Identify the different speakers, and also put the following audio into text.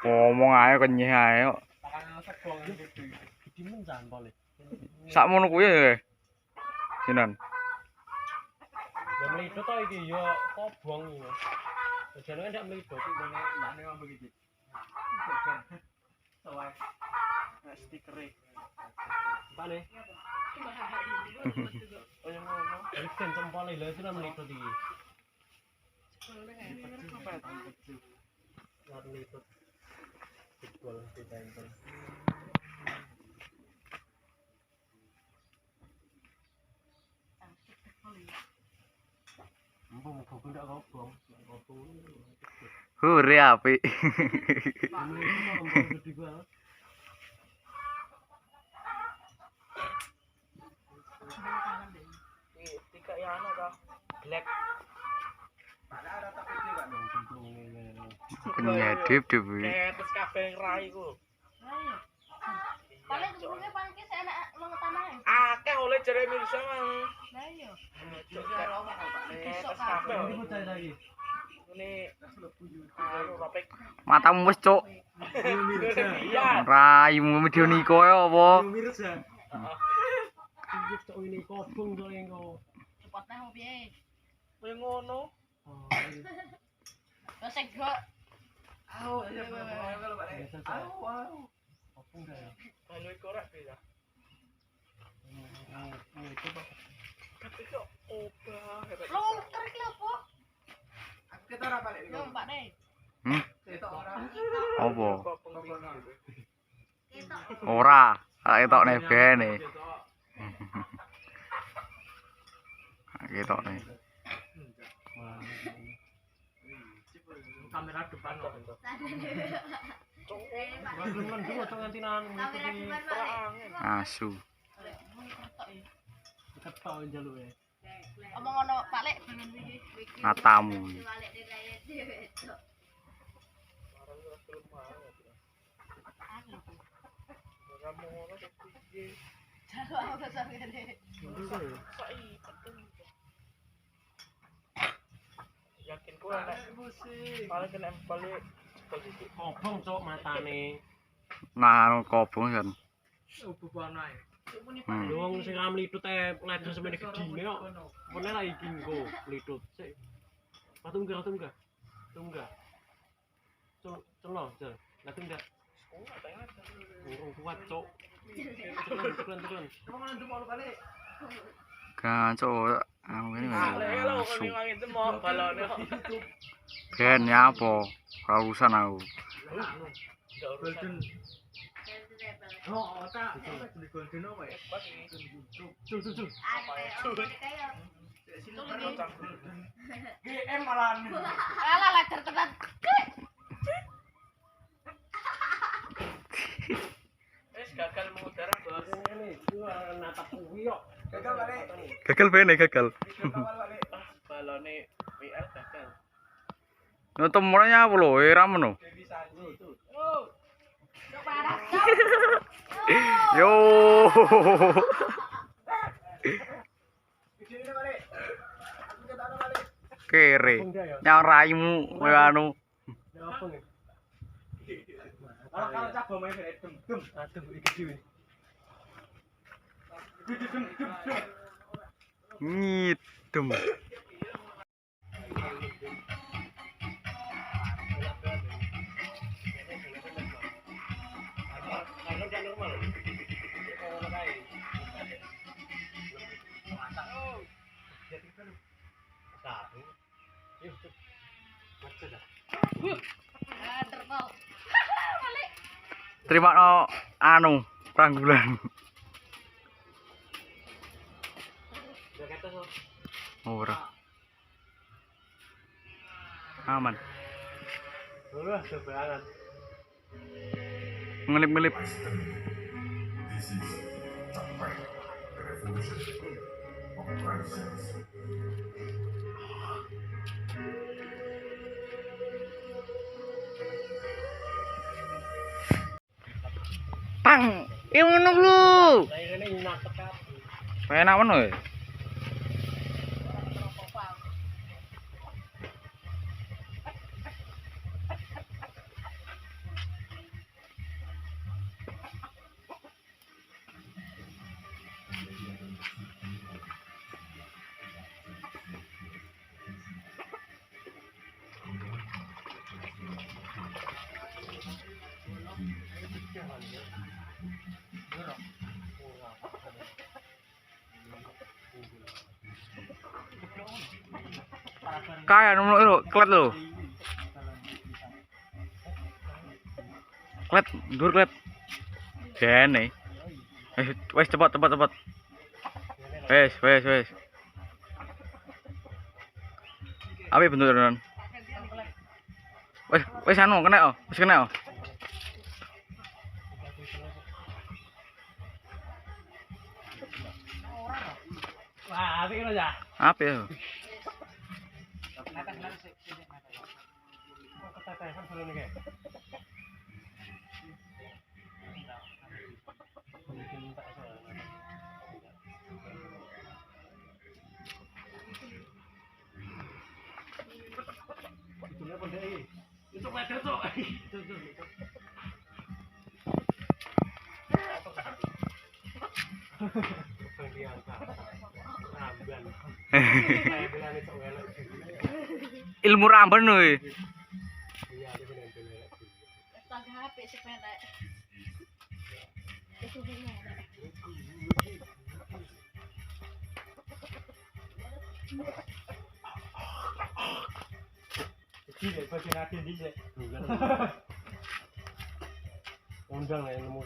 Speaker 1: Ngomong ae kenyih ae kok. Sakmono kuwi ya. Sinan.
Speaker 2: Ya mlidot to iki ya kobong iki. Jane ndak mlidot iki mbane ngombe iki. Sowae. Stikere. Bane. Oh yang ngono. Iki tempol lho itu nang mlidot iki. Mlidot. Jebol ditempel.
Speaker 1: Hore apik.
Speaker 2: Tiga ya anu ta. Black.
Speaker 1: Nyedip dip.
Speaker 2: Terus kabeh rai ku.
Speaker 3: Paling durunge paling ki enak wong tanah.
Speaker 2: Akeh oleh jere Mirsa mang.
Speaker 3: Lah iya.
Speaker 2: Terus kabeh dibocah lagi. Ini anu topik
Speaker 1: Matamu wis, Cuk.
Speaker 2: iya.
Speaker 1: Raimu video niko ya apa?
Speaker 2: Mirsa. Iki tok ini kobong to engko.
Speaker 3: Cepatnya mau piye?
Speaker 2: Kowe ngono.
Speaker 3: Wes gak.
Speaker 2: Au, au. Kobong ya. Kalau korek ya. Tapi kok obah.
Speaker 3: Lo trek lho, Po.
Speaker 2: Kita ora balik.
Speaker 3: Yo, Pak De.
Speaker 2: Ketok ora.
Speaker 1: Apa?
Speaker 3: Ketok.
Speaker 1: Ora, tak etokne bene. Ketokne.
Speaker 2: Kamera depan kok.
Speaker 1: Asu.
Speaker 3: Omong ono Pak Lek ben iki.
Speaker 1: Matamu.
Speaker 2: Yakin ku enak paling kena balik posisi kobong cok matane
Speaker 1: Nah, kobong kan.
Speaker 2: beban ae wong sing ra mlitut e ledres semene gedine kok meneh ra iki engko mlitut sik tunggak celo jel lah tunggak urung kuat cok tekan
Speaker 1: Kan, Cuk. Aku ini asu.
Speaker 2: balone
Speaker 1: Ben ya apa? Ora urusan aku.
Speaker 2: golden oh tak golden apa ya cuk GM malah
Speaker 3: Alah letter tenan.
Speaker 2: wis gagal mengudara bos ini gua natap kuwi kok gagal balik
Speaker 1: Gagal bene, gagal.
Speaker 2: balone WL gagal
Speaker 1: Nonton mulanya apa lho? Era meno. Yo. Kere. Yang raimu kowe anu.
Speaker 2: Kalau cabang main dem. Aduh iki dhewe.
Speaker 1: Ngidem. Terima no anu ranggulan. Ora. Aman.
Speaker 2: Ora sebarangan.
Speaker 1: Ngelip-ngelip.
Speaker 4: This is the fight, the revolution of righteousness.
Speaker 1: Pang, iya ngono lu.
Speaker 2: Lairene nyimak tekat.
Speaker 1: Enak ngono ya. Kaya nomor itu klet lo. Klet, dur klet. Jene. Wes cepat. Wes. Apa bentuk non? Wes anu kena oh, wes kena oh.
Speaker 2: Wah, asik aja.
Speaker 1: Apa ya?
Speaker 2: Ketetesan sudah nih kayak. Itunya apa deh? Itu letter tuh. Itu. Bagian ramban. Saya bilang itu elok.
Speaker 1: Ilmu ramban woi.
Speaker 2: Iya, dia benar-benar.
Speaker 3: Tak HP sepeda. Itu dia.
Speaker 2: Tidak, bagian akhir dia. Undang ya, nemu